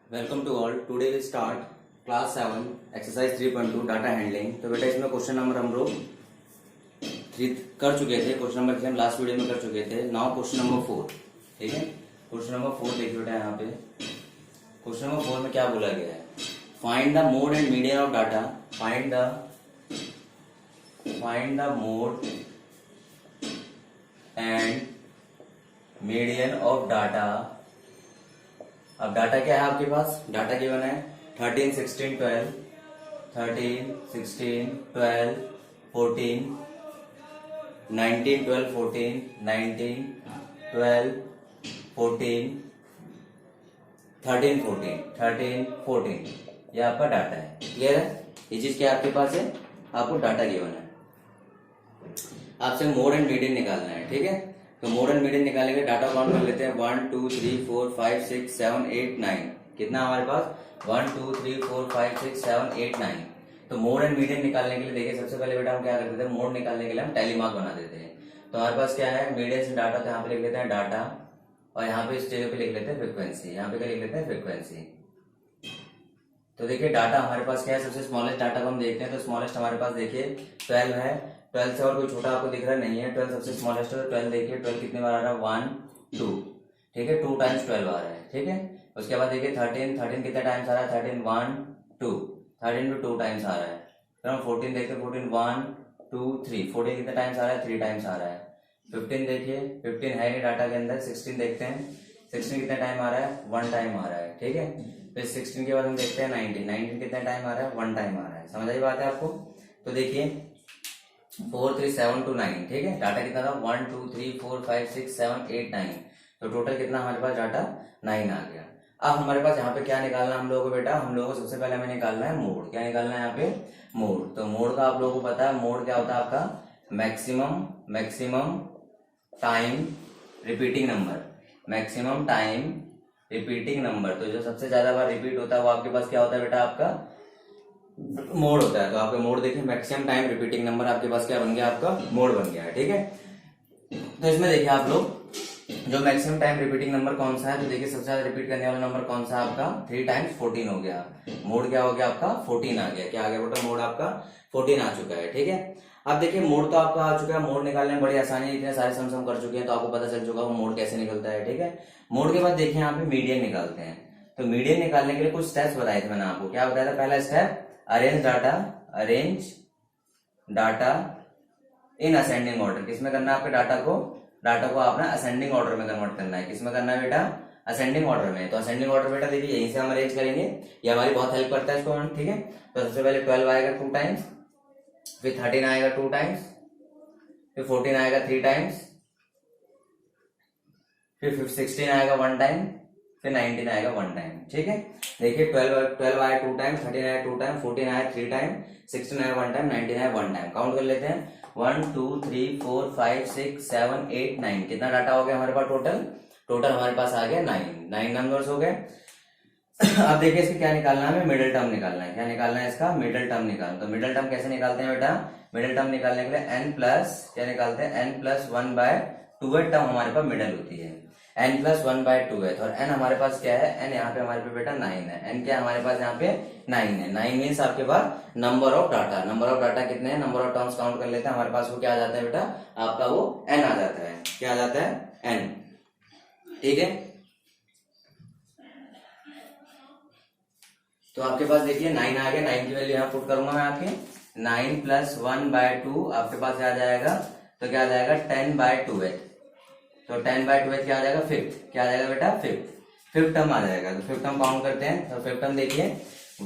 Welcome to all. Today we start class 7 exercise 3.2 data handling. तो बेटा इसमें question number हम लोग 3 कर चुके थे। क्वेश्चन नंबर 3 हम लास्ट वीडियो में कर चुके थे। नाउ क्वेश्चन नंबर 4, ठीक है। क्वेश्चन नंबर 4 देखिए बेटा, यहाँ पे क्वेश्चन नंबर 4 में क्या बोला गया है, find the mode and median of data. Find the mode and median of data. अब डाटा क्या है आपके पास, डाटा गिवन है 13, 16, 12, 13, 16, 12, 14, 19, 12, 14, 19, 12, 14, 13, 14, 13, 14, ये आपका डाटा है। क्लियर है, ये चीज क्या आपके पास है, आपको डाटा गिवन है। आपसे मोड एंड मीडियन निकालना है, ठीक है। तो मोड एंड मीडियन निकालने के डाटा काउंट कर लेते हैं 1 2 3 4 5 6 7 8 9। कितना हमारे पास 1 2 3 4 5 6 7 8 9। तो मोड एंड मीडियन निकालने के लिए देखिए, सबसे पहले बेटा हम क्या करते थे, मोड निकालने के लिए हम टैली मार्क बना देते हैं। तो हमारे पास क्या है, मीडियन से डाटा, तो यहाँ पे लिख लेते हैं डाटा, और यहाँ पे इस जगह पे लिख लेते हैं फ्रीक्वेंसी। यहाँ पे क्या लिख लेते हैं, फ्रीक्वेंसी। तो देखिए डाटा हमारे पास क्या है, सबसे स्मॉलेस्ट डाटा को हम देखते हैं। तो स्मॉलेस्ट हमारे पास देखिए 12 है। 12 से और कोई छोटा आपको दिख रहा नहीं है, 12 सबसे स्मॉलेस्ट है। तो 12 देखिए, 12 कितने बार आ रहा है, 1 2, ठीक है, 2 टाइम्स 12 आ रहा है, ठीक है। उसके बाद देखिए 13, 13 कितने टाइम्स आ रहा है, 13 1 2, 13 भी 2 टाइम्स आ रहा है। फिर हम 14 देखते हैं, 14 1 2 3, 14 कितने टाइम्स आ रहा है, 3 टाइम्स आ रहा है। 15 देखिए, 15 है नहीं डाटा के अंदर। 16 देखते हैं, 16 कितने टाइम आ रहा है, 1 टाइम आ रहा है, ठीक है। फिर 16 के बाद हम देखते हैं 19, 19 कितने टाइम आ रहा है, 1 टाइम आ रहा है। समझ आई बात है आपको। तो देखिए 4 3 7 2 9, ठीक है। डाटा कितना था, 1 2 3 4 5 6 7 8 9। तो टोटल कितना हमारे पास डाटा 9 आ गया। अब हमारे पास यहाँ पे क्या निकालना है हम लोगों को बेटा, हम लोगों को सबसे पहले हमें निकालना है मोड। क्या निकालना है यहाँ पे, मोड। तो मोड का आप लोगों को पता है, मोड क्या होता है आपका, maximum time repeating number. Maximum time repeating number. तो जो सबसे ज्यादा बार रिपीट होता है वो आपके पास क्या होता है बेटा, आपका मोड होता है। तो आपका मोड देखिए, मैक्सिमम टाइम रिपीटिंग नंबर आपके पास क्या बन गया, आपका मोड बन गया है, ठीक है। तो इसमें देखिए आप लोग, जो मैक्सिमम टाइम रिपीटिंग नंबर कौन सा है, तो देखिए सबसे ज्यादा रिपीट करने वाला नंबर कौन सा है आपका, 3 टाइम्स 14 हो गया। मोड क्या हो गया आपका, 14 आ गया। क्या आ गया बेटा, मोड आपका 14 आ चुका है, ठीक है। अब देखिए मोड तो आपका आ चुका है। मोड निकालने में बड़ी आसानी है, इतने सारे सम कर चुके हैं तो आपको पता चल चुका है मोड कैसे निकलता है, ठीक है। मोड के बाद देखिए यहाँ पे मीडियन निकालते हैं। तो मीडियन निकालने के लिए कुछ स्टेप्स बताए थे मैंने आपको। क्या बताया था, पहला step arrange data in ascending order. किसमें करना है आपके डाटा को आपने असेंडिंग ऑर्डर में कन्वर्ट करना है। किसमें करना है बेटा, असेंडिंग ऑर्डर में। तो असेंडिंग ऑर्डर बेटा देखिए यहीं से हम अरेंज करेंगे, ये हमारी बहुत हेल्प करता है इसको, ठीक है। तो सबसे पहले 12 आएगा 2 टाइम्स, फिर 13 आएगा 2 टाइम्स, फिर 14 आएगा 3 टाइम्स, फिर 16 आएगा 1 टाइम, फिर 19 आएगा 1 टाइम, ठीक है। देखिए 12 आया 2 टाइम, 13 आया 2 टाइम, 14 आया 3 टाइम, 16 आया 1 टाइम, 19 आया 1 टाइम। काउंट कर लेते हैं, 1 2 3 4 5 6 7 8 9। कितना डाटा हो गया हमारे पास, टोटल हमारे पास आ गया 9 नंबर्स हो गए। अब देखिए इसका क्या निकालना है, हमें मिडिल टर्म निकालना है। क्या निकालना है इसका, मिडिल टर्म निकालना। तो मिडिल टर्म कैसे निकालते हैं बेटा, मिडिल टर्म निकालने के लिए n प्लस क्या निकालते हैं, n+1/2 टर्म हमारे पास मिडिल होती है। n+1/2 है। और n हमारे पास क्या है, n यहाँ पे हमारे पे बेटा 9 है। n क्या हमारे पास यहाँ पे 9 है। 9 मीन्स आपके पास नंबर ऑफ डाटा कितने हैं, नंबर ऑफ टर्म्स काउंट कर लेते हैं। हमारे पास वो क्या आ जाता है बेटा, आपका वो n आ जाता है। क्या आ जाता है, n, ठीक है। तो आपके पास देखिए 9 आ गया। 9 की वैल्यू यहाँ पुट करूंगा मैं आपके, 9+1/2 आपके पास आ जाएगा। तो क्या आ जाएगा, 10/2। तो 10/2 क्या आ जाएगा, फिफ्थ। क्या आ जाएगा बेटा, फिफ्थ टर्म आ जाएगा। तो फिफ्थ टर्म काउंट करते हैं। तो फिफ्थ टर्म देखिए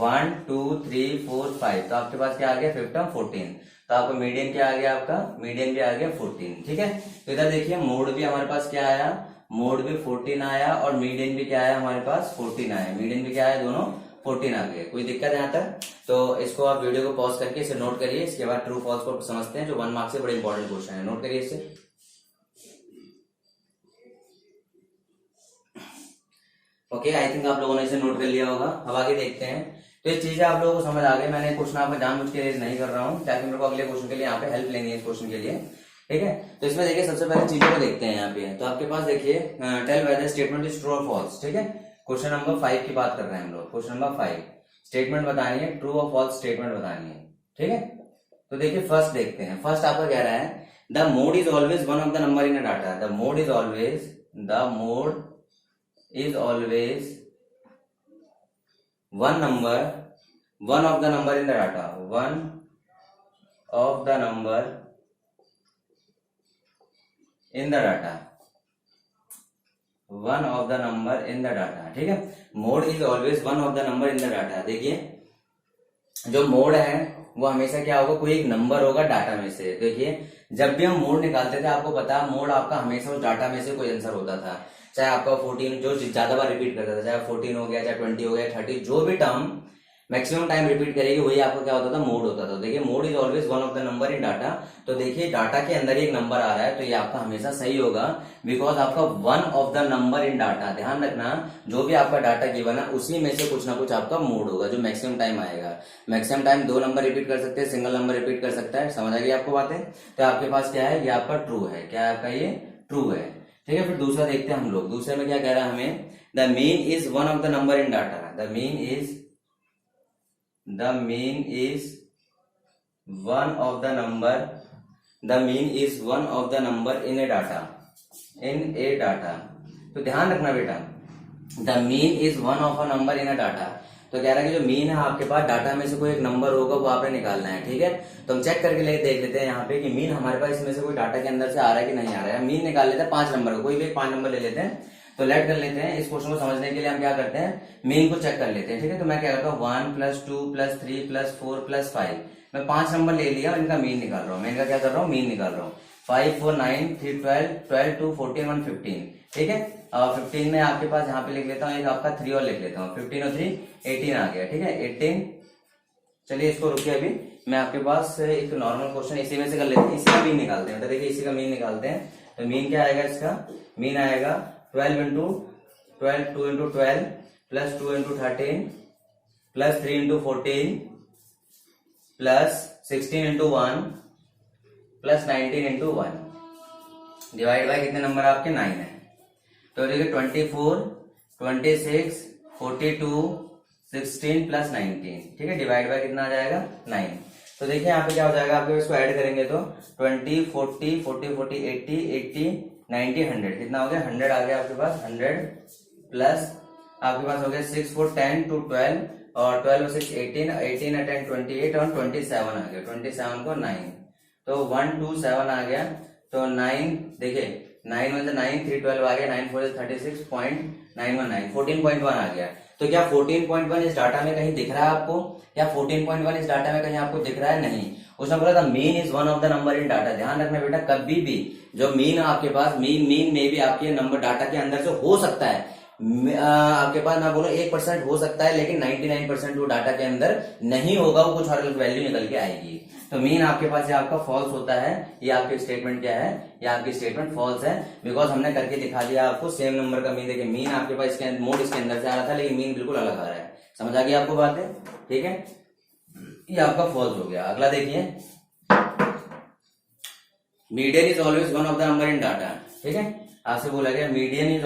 1 2 3 4 5। तो आपके पास क्या आ गया, फिफ्थ टर्म 14। तो आपका मीडियन क्या आ गया, आपका मीडियन भी आ गया 14, ठीक है। तो इधर देखिए मोड भी हमारे पास क्या आया, मोड भी 14 आया, और मीडियन भी क्या आया हमारे पास, 14 आया। मीडियन भी क्या आया, दोनों 14 आ गए। कोई दिक्कत यहाँ तक? तो इसको आप वीडियो को पॉज करके इसे नोट करिए। इसके बाद ट्रू फॉल्स को समझते हैं, जो 1 मार्क्स से बड़े इंपॉर्टेंट क्वेश्चन है। नोट करिए इसे। ओके, आई थिंक आप लोगों ने इसे नोट कर लिया होगा। अब आगे देखते हैं। तो ये चीजें आप लोगों को समझ आ गई। मैंने क्वेश्चन आपका जानबूझ के रेज नहीं कर रहा हूँ, ताकि मेरे को अगले क्वेश्चन के लिए यहाँ पे हेल्प लेनी है इस क्वेश्चन के लिए, ठीक है। तो इसमें देखिए सबसे पहले चीजों को देखते हैं यहाँ पे। तो आपके पास देखिए tell whether statement is true और फॉल्स, ठीक है। क्वेश्चन नंबर 5 की बात कर रहे हैं हम लोग। क्वेश्चन नंबर 5 स्टेटमेंट बतानी है, ट्रू और फॉल्स स्टेटमेंट बतानी है, ठीक है। तो देखिए फर्स्ट देखते हैं। फर्स्ट आपका कह रहा है the mode is always one of the number in a data. The mode is always one of the number in the data. One of the number in the data. One of the number in the data, ठीक है। Mode is always one of the number in the data. देखिए जो mode है वो हमेशा क्या होगा, कोई एक नंबर होगा डाटा में से। देखिए जब भी हम मोड निकालते थे, आपको पता है मोड आपका हमेशा उस डाटा में से कोई आंसर होता था। चाहे आपका 14 जो ज्यादा बार रिपीट करता था, चाहे 14 हो गया, चाहे 20 हो गया, 30, जो भी टर्म मैक्सिमम टाइम रिपीट करेगी वही आपका क्या होता था, मोड होता था। देखिए mode is always one of the number in data. तो देखिए डाटा के अंदर एक नंबर आ रहा है तो ये आपका हमेशा सही होगा, बिकॉज आपका one of the number in data. ध्यान रखना जो भी आपका डाटा गिवन है उसी में से कुछ ना कुछ आपका मोड होगा जो मैक्सिमम टाइम आएगा। मैक्सिमम टाइम 2 नंबर रिपीट कर सकते हैं, सिंगल नंबर रिपीट कर सकता है। समझ आ गई आपको बातें। तो आपके पास क्या है, ये आपका ट्रू है। क्या है आपका, ये ट्रू है, ठीक है। फिर दूसरा देखते हैं हम लोग। दूसरे में क्या कह रहा है हमें, the mean is one of the number in data. The mean is one of the number in a data। तो ध्यान रखना बेटा, the mean is one of a number in a data. तो कह रहा है कि जो मीन है आपके पास डाटा में से कोई एक नंबर होगा वो आपने निकालना है, ठीक है। तो हम चेक करके देख लेते हैं यहाँ पे कि मीन हमारे पास इसमें से कोई डाटा के अंदर से आ रहा है कि नहीं आ रहा है। मीन निकाल लेते हैं 5 नंबर का, कोई भी 5 नंबर ले लेते हैं। तो लेट कर लेते हैं। इस क्वेश्चन को समझने के लिए हम क्या करते हैं, मीन को चेक कर लेते हैं, ठीक है। तो मैं क्या करता हूँ 1 + 2 + 3 + 4 + 5। मैं 5 नंबर ले लिया और इनका मीन निकाल रहा हूँ। मैं इनका क्या कर रहा हूँ, मीन निकाल रहा हूँ। 5 4 9 3 12 12 2 14 1 15, ठीक है। 15 में आपके पास यहाँ पे लिख लेता हूँ एक आपका 3 और लिख लेता हूँ। 15 और 3 18 आ गया, ठीक है। 18। चलिए इसको रुकिए, अभी मैं आपके पास एक नॉर्मल क्वेश्चन इसी में से कर लेते हैं। इसी का मीन निकालते हैं। तो देखिए इसी का मीन निकालते हैं। तो मीन क्या आएगा, इसका मीन आएगा 12 × 12 2 × 12 + 2 × 13 + 3 × 14 + 16 × 1 + 19 × 1 डिवाइड बाय कितने नंबर आपके 9 है। तो देखिए 24 26 42 16 + 19, ठीक है। डिवाइड बाय कितना आ जाएगा 9। तो देखिए यहाँ पे क्या हो जाएगा, आपके इसको ऐड करेंगे तो 20 40 40 40 80 80 90 100 कितना हो गया, 100 आ गया आपके पास। 100 प्लस आपके पास हो गया 6 4 10 2 12 और 12 6 18 18 10 28 और 27 आ गया। 27 को 9 तो 127 आ गया। तो 9 देखिए 9 में 9 3 12 आ गया। 9 4 36.919 14.1 आ गया। तो क्या 14.1 इस डाटा में कहीं दिख रहा है आपको? क्या 14.1 इस डाटा में कहीं आपको दिख रहा है? नहीं। उसने बोला था mean is one of the number in data. ध्यान रखना बेटा, कभी भी जो मीन आपके पास मीन में भी आपके नंबर डाटा के अंदर से हो सकता है, आपके पास ना बोलो 1% हो सकता है, लेकिन 99% वो डाटा के अंदर नहीं होगा, वो कुछ और वैल्यू निकल के आएगी। तो मीन आपके पास ये आपका फॉल्स होता है। ये आपकी स्टेटमेंट क्या है? ये आपकी स्टेटमेंट फॉल्स है, बिकॉज हमने करके दिखा दिया आपको सेम नंबर का मीन। देखिए मीन आपके पास इसके मोड इसके अंदर से आ रहा था, लेकिन मीन बिल्कुल अलग आ रहा है। समझ आ गई आपको बात है? ठीक है, ये आपका फॉल्स हो गया। अगला देखिए, median is always one of the number in data. ठीक है, आपसे बोला गया median is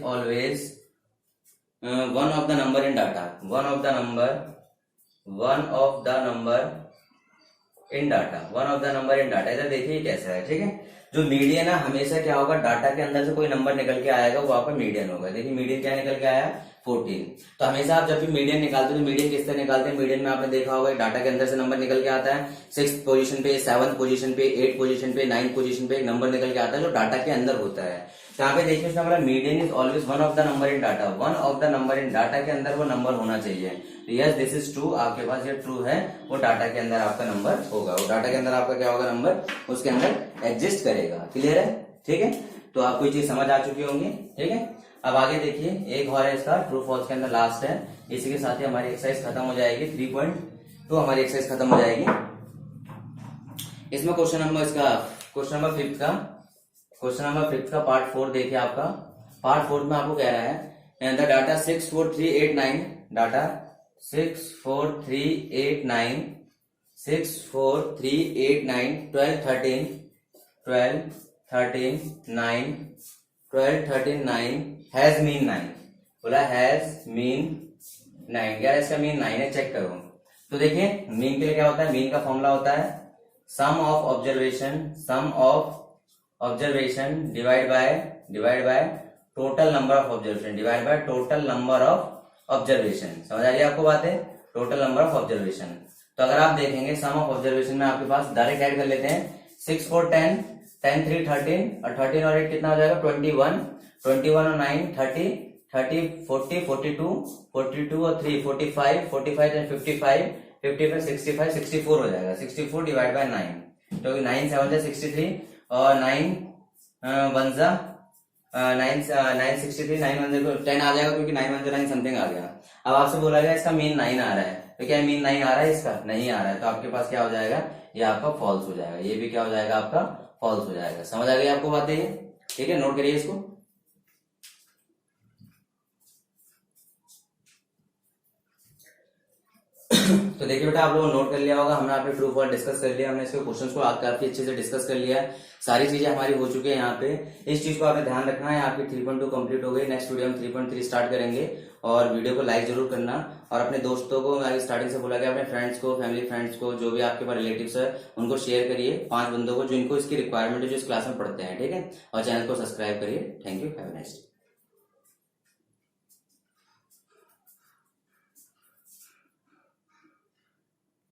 always one of the number in data. One of the number in data. इधर देखिए कैसा है। ठीक है, जो मीडियन है हमेशा क्या होगा, डाटा के अंदर से कोई नंबर निकल के आएगा, वो आपका मीडियन होगा। देखिए मीडियन क्या निकल के आया, 14। तो हमेशा आप जब भी मीडियन निकालते हो तो मीडियन किस तरह निकालते हैं? मीडियन में आपने देखा होगा डाटा के अंदर से नंबर निकल के आता है। 6th पोजीशन पे, 7th पोजीशन पे, 8th पोजीशन पे, 9th पोजीशन पे एक नंबर निकल के आता है जो डाटा के अंदर होता है। तो यहाँ पे देखिए उसने बोला median is always one of the number in data. One of the number in data के अंदर वो नंबर होना चाहिए। यस दिस इज ट्रू, आपके पास ये ट्रू है, वो डाटा के अंदर आपका नंबर होगा। वो डाटा के अंदर आपका क्या होगा, नंबर उसके अंदर एग्जिस्ट करेगा। क्लियर है? ठीक है, तो आपको ये चीज समझ आ चुकी होंगी। ठीक है, अब आगे देखिए, एक और है इसका ट्रू फॉल्स के अंदर लास्ट है। इसी के साथ ही हमारी एक्सरसाइज खत्म हो जाएगी। 3.2 हमारी एक्सरसाइज खत्म हो जाएगी। इसमें क्वेश्चन नंबर 5 का पार्ट 4 देखिए आपका। पार्ट 4 में आपको कह रहा है the data 64389 data 64389 12 13 12 13 9 12 13 9 has mean 9, बोला हैज मीन 9, यार इसका मीन 9 है, चेक करो। तो देखिए मीन के लिए क्या होता है, मीन का फॉर्मूला होता है sum of observation divide by total number of observation, divide by total number of observation. समझ आ रही है आपको बातें, टोटल नंबर ऑफ ऑब्जर्वेशन। तो अगर आप देखेंगे सम ऑफ ऑब्जर्वेशन में आपके पास डायरेक्ट ऐड कर लेते हैं, 6 4 10 10 3 13 और 13 और 8 कितना हो जाएगा 21, 21 और 9 30 30 40 42 42 और 3 45 45 and 55 55 65 64 हो जाएगा, 64 डिवाइड बाय 9, क्योंकि 9 7 जा 63 और 9 1 जा 9 63 9 1 जा 10 आ जाएगा, क्योंकि 9 1 जा 9 समथिंग आ गया। अब आपसे बोला गया इसका मीन 9 आ रहा है, तो क्या मीन 9 आ रहा है, इसका नहीं आ रहा है, तो आपके पास क्या हो जाएगा, ये आपका फॉल्स हो जाएगा, ये भी क्या हो जाएगा आपका फॉल्स हो जाएगा। समझ आ गई आपको बातें ये, ठीक है, नोट करिए इसको। तो देखिए बेटा आप लोगों ने नोट कर लिया होगा, हमने आपने ट्रू फॉल्स डिस्कस कर लिया, हमने इसके क्वेश्चंस को काफी अच्छे से डिस्कस कर लिया है, सारी चीजें हमारी हो चुकी है यहाँ पे। इस चीज को आपने ध्यान रखना है, आपकी 3.2 कंप्लीट हो गई, नेक्स्ट वीडियो हम 3.3 स्टार्ट करेंगे, और वीडियो को लाइक जरूर करना, और अपने दोस्तों को, मैं स्टार्टिंग से बोला गया, अपने फ्रेंड्स को, फैमिली फ्रेंड्स को, जो भी आपके पास रिलेटिव्स है उनको शेयर करिए, 5 बंदों को जिनको इसकी रिक्वायरमेंट है, जो इस क्लास में पढ़ते हैं, ठीक है, और चैनल को सब्सक्राइब करिए। Thank you, have a nice day.